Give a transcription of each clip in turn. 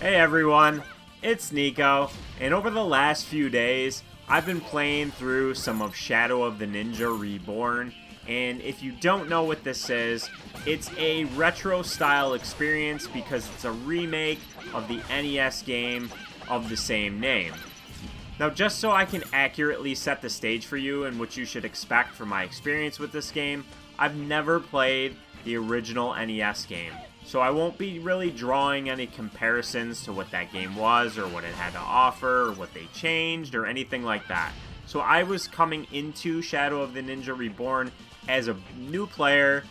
Hey everyone, it's Nico, and over the last few days, I've been playing through some of Shadow of the Ninja Reborn, and if you don't know what this is, it's a retro style experience because it's a remake of the NES game of the same name. Now, just so I can accurately set the stage for you and what you should expect from my experience with this game, I've never played the original NES game. So I won't be really drawing any comparisons to what that game was or what it had to offer or what they changed or anything like that. So I was coming into Shadow of the Ninja Reborn as a new player,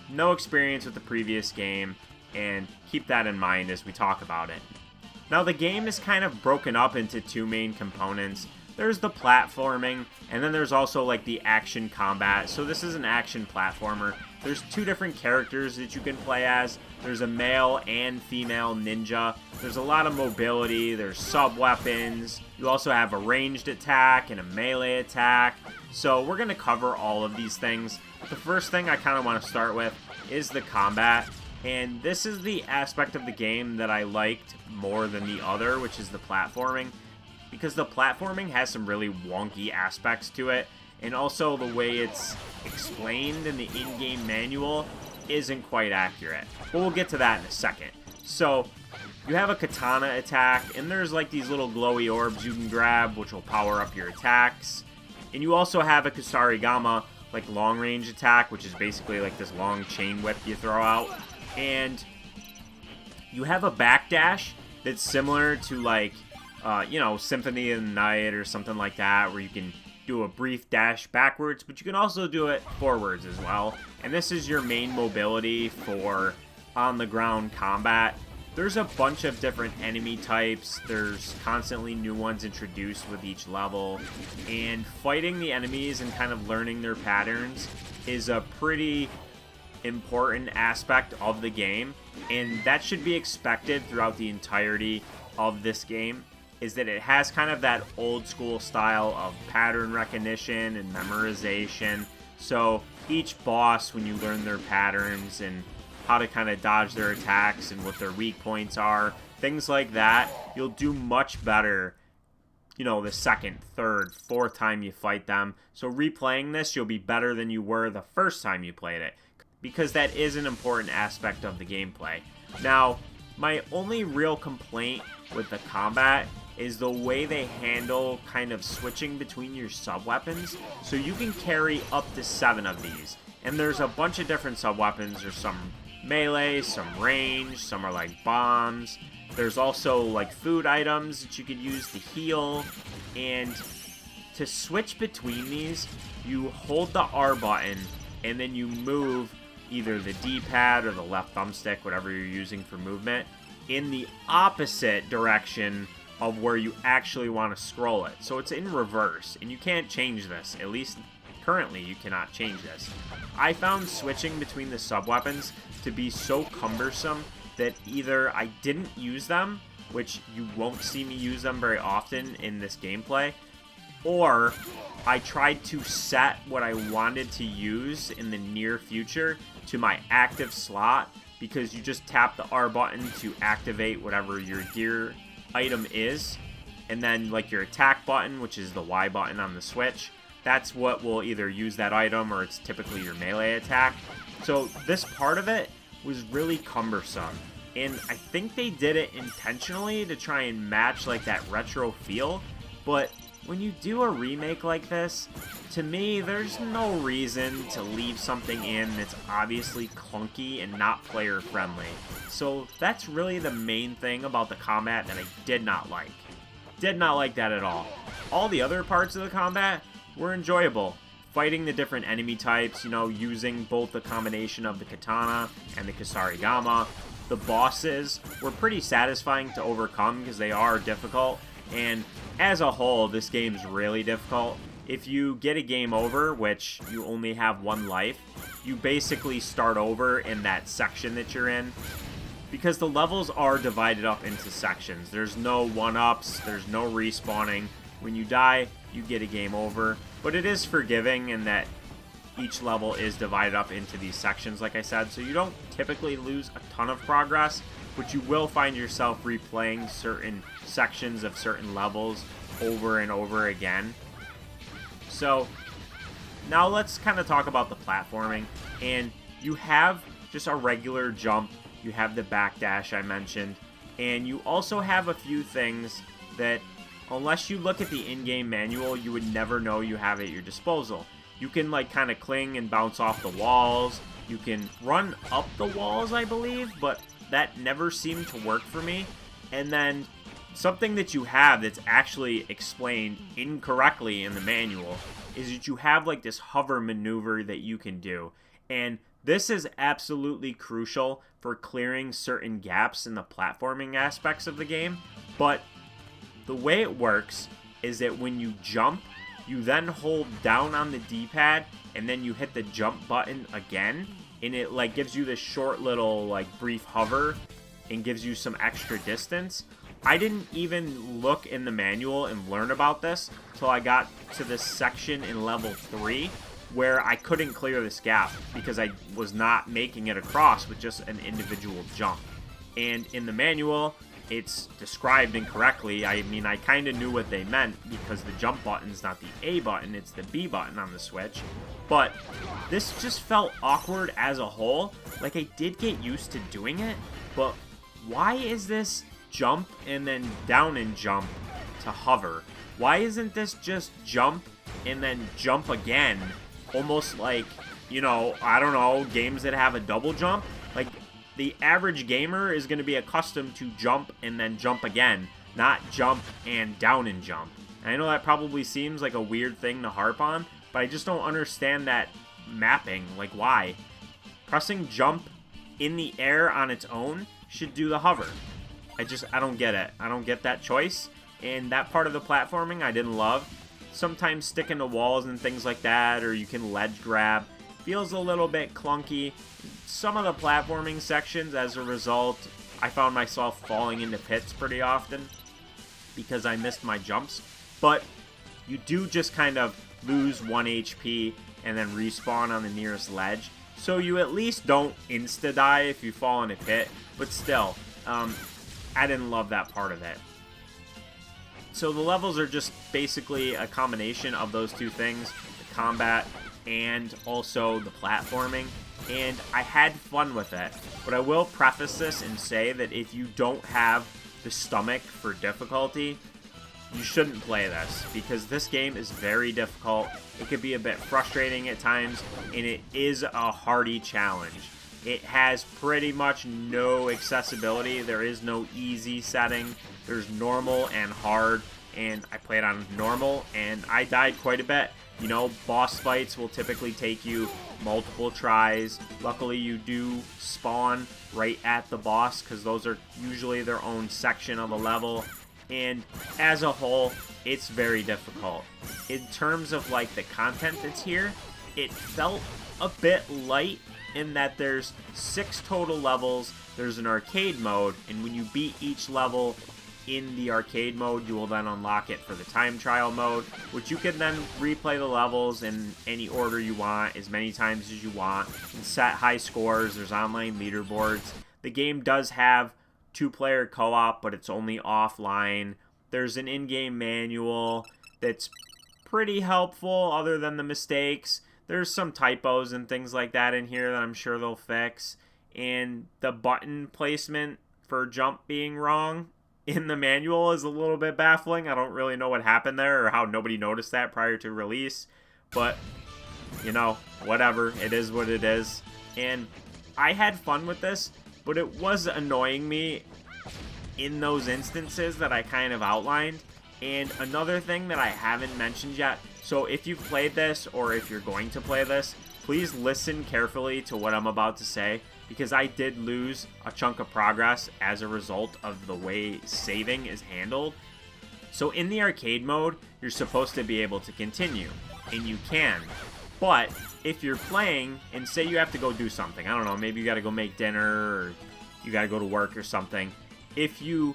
no experience with the previous game, and keep that in mind as we talk about it. Now the game is kind of broken up into two main components. There's the platforming, and then there's also like the action combat. So this is an action platformer. There's two different characters that you can play as. There's a male and female ninja. There's a lot of mobility. There's sub-weapons. You also have a ranged attack and a melee attack. So we're going to cover all of these things. The first thing I kind of want to start with is the combat. And this is the aspect of the game that I liked more than the other, which is the platforming. Because the platforming has some really wonky aspects to it. And also the way it's explained in the in-game manual isn't quite accurate. But we'll get to that in a second. So, you have a katana attack, and there's like these little glowy orbs you can grab, which will power up your attacks. And you also have a Kusarigama, like long-range attack, which is basically like this long chain whip you throw out. And you have a backdash that's similar to like, Symphony of the Night or something like that, where you can do a brief dash backwards, but you can also do it forwards as well. And this is your main mobility for on-the-ground combat. There's a bunch of different enemy types. There's constantly new ones introduced with each level. And fighting the enemies and kind of learning their patterns is a pretty important aspect of the game. And that should be expected throughout the entirety of this game, is that it has kind of that old school style of pattern recognition and memorization. So each boss, when you learn their patterns and how to kind of dodge their attacks and what their weak points are, things like that, you'll do much better, the second, third, fourth time you fight them. So replaying this, you'll be better than you were the first time you played it, because that is an important aspect of the gameplay. Now, my only real complaint with the combat is the way they handle kind of switching between your sub-weapons. So you can carry up to 7 of these. And there's a bunch of different sub-weapons. There's some melee, some range, some are like bombs. There's also like food items that you could use to heal. And to switch between these, you hold the R button and then you move either the D-pad or the left thumbstick, whatever you're using for movement, in the opposite direction of where you actually want to scroll it. So it's in reverse, and you can't change this. At least currently you cannot change this. I found switching between the sub-weapons to be so cumbersome that either I didn't use them, which you won't see me use them very often in this gameplay, or I tried to set what I wanted to use in the near future to my active slot, because you just tap the R button to activate whatever your gear item is, and then like your attack button, which is the Y button on the Switch, that's what will either use that item or it's typically your melee attack. So this part of it was really cumbersome, and I think they did it intentionally to try and match like that retro feel. But when you do a remake like this, to me, there's no reason to leave something in that's obviously clunky and not player friendly. So that's really the main thing about the combat that I did not like. Did not like that at all. All the other parts of the combat were enjoyable. Fighting the different enemy types, using both the combination of the katana and the Kusarigama. The bosses were pretty satisfying to overcome because they are difficult. And as a whole, this game's really difficult. If you get a game over, which you only have one life, you basically start over in that section that you're in, because the levels are divided up into sections. There's no one-ups, there's no respawning. When you die, you get a game over, but it is forgiving in that each level is divided up into these sections, like I said, so you don't typically lose a ton of progress, but you will find yourself replaying certain sections of certain levels over and over again. So now let's kind of talk about the platforming. And you have just a regular jump, you have the backdash I mentioned, and you also have a few things that, unless you look at the in-game manual, you would never know you have at your disposal. You can like kind of cling and bounce off the walls. You can run up the walls, I believe, but that never seemed to work for me. And then something that you have that's actually explained incorrectly in the manual is that you have like this hover maneuver that you can do. And this is absolutely crucial for clearing certain gaps in the platforming aspects of the game. But the way it works is that when you jump, you then hold down on the D-pad and then you hit the jump button again, and it like gives you this short little like brief hover and gives you some extra distance. I didn't even look in the manual and learn about this till I got to this section in level 3 where I couldn't clear this gap because I was not making it across with just an individual jump. And in the manual, it's described incorrectly. I mean, I kind of knew what they meant because the jump button's not the A button, it's the B button on the Switch. But this just felt awkward as a whole. Like, I did get used to doing it, but why is this jump and then down and jump to hover? Why isn't this just jump and then jump again? Almost like, you know, I don't know, games that have a double jump. Like, the average gamer is going to be accustomed to jump and then jump again, not jump and down and jump. And I know that probably seems like a weird thing to harp on, but I just don't understand that mapping. Like, why? Pressing jump in the air on its own should do the hover. I don't get it. I don't get that choice. And that part of the platforming I didn't love. Sometimes sticking to walls and things like that, or you can ledge grab, feels a little bit clunky. Some of the platforming sections, as a result, I found myself falling into pits pretty often because I missed my jumps. But you do just kind of lose 1 HP and then respawn on the nearest ledge. So you at least don't insta-die if you fall in a pit. But still, I didn't love that part of it. So the levels are just basically a combination of those two things, the combat and also the platforming, and I had fun with it. But I will preface this and say that if you don't have the stomach for difficulty, you shouldn't play this, because this game is very difficult. It could be a bit frustrating at times, and it is a hardy challenge. It has pretty much no accessibility. There is no easy setting. There's normal and hard, and I played on normal, and I died quite a bit. You know, boss fights will typically take you multiple tries. Luckily, you do spawn right at the boss, because those are usually their own section of the level. And as a whole, it's very difficult. In terms of like the content that's here, it felt a bit light in that there's 6 total levels. There's an arcade mode, and when you beat each level in the arcade mode, you will then unlock it for the time trial mode, which you can then replay the levels in any order you want, as many times as you want, and set high scores. There's online leaderboards. The game does have 2-player co-op, but it's only offline. There's an in-game manual that's pretty helpful other than the mistakes. There's some typos and things like that in here that I'm sure they'll fix. And the button placement for jump being wrong in the manual is a little bit baffling. I don't really know what happened there or how nobody noticed that prior to release. But, you know, whatever. It is what it is. And I had fun with this, but it was annoying me in those instances that I kind of outlined. And another thing that I haven't mentioned yet, so if you've played this or if you're going to play this, please listen carefully to what I'm about to say, because I did lose a chunk of progress as a result of the way saving is handled. So in the arcade mode, you're supposed to be able to continue, and you can. But if you're playing, and say you have to go do something, I don't know, maybe you gotta go make dinner, or you gotta go to work or something. If you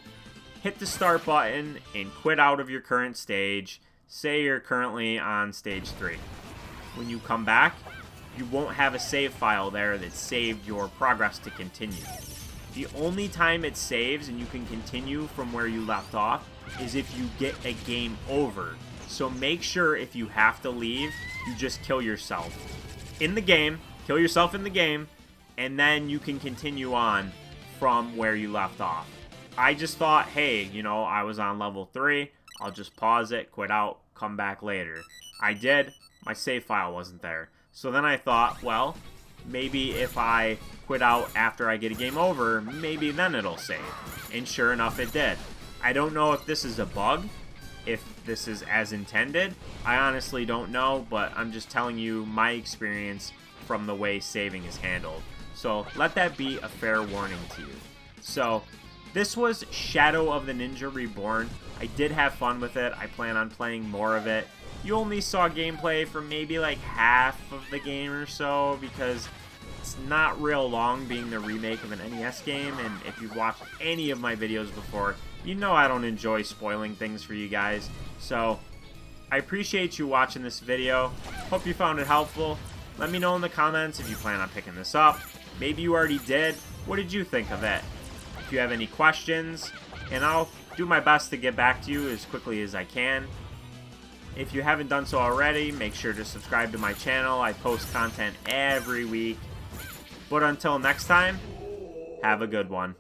hit the start button and quit out of your current stage, say you're currently on stage 3. When you come back, you won't have a save file there that saved your progress to continue. The only time it saves and you can continue from where you left off is if you get a game over. So make sure if you have to leave, you just kill yourself in the game, kill yourself in the game, and then you can continue on from where you left off. I just thought, hey, you know, I was on level 3, I'll just pause it, quit out, come back later. I did, my save file wasn't there. So then I thought, well, maybe if I quit out after I get a game over, maybe then it'll save. And sure enough, it did. I don't know if this is a bug, if this is as intended. I honestly don't know, but I'm just telling you my experience from the way saving is handled. So let that be a fair warning to you. So this was Shadow of the Ninja Reborn. I did have fun with it. I plan on playing more of it. You only saw gameplay for maybe like half of the game or so because it's not real long, being the remake of an NES game, and if you've watched any of my videos before, you know I don't enjoy spoiling things for you guys. So I appreciate you watching this video. Hope you found it helpful. Let me know in the comments if you plan on picking this up. Maybe you already did. What did you think of it? If you have any questions, and I'll do my best to get back to you as quickly as I can. If you haven't done so already, make sure to subscribe to my channel. I post content every week. But until next time, have a good one.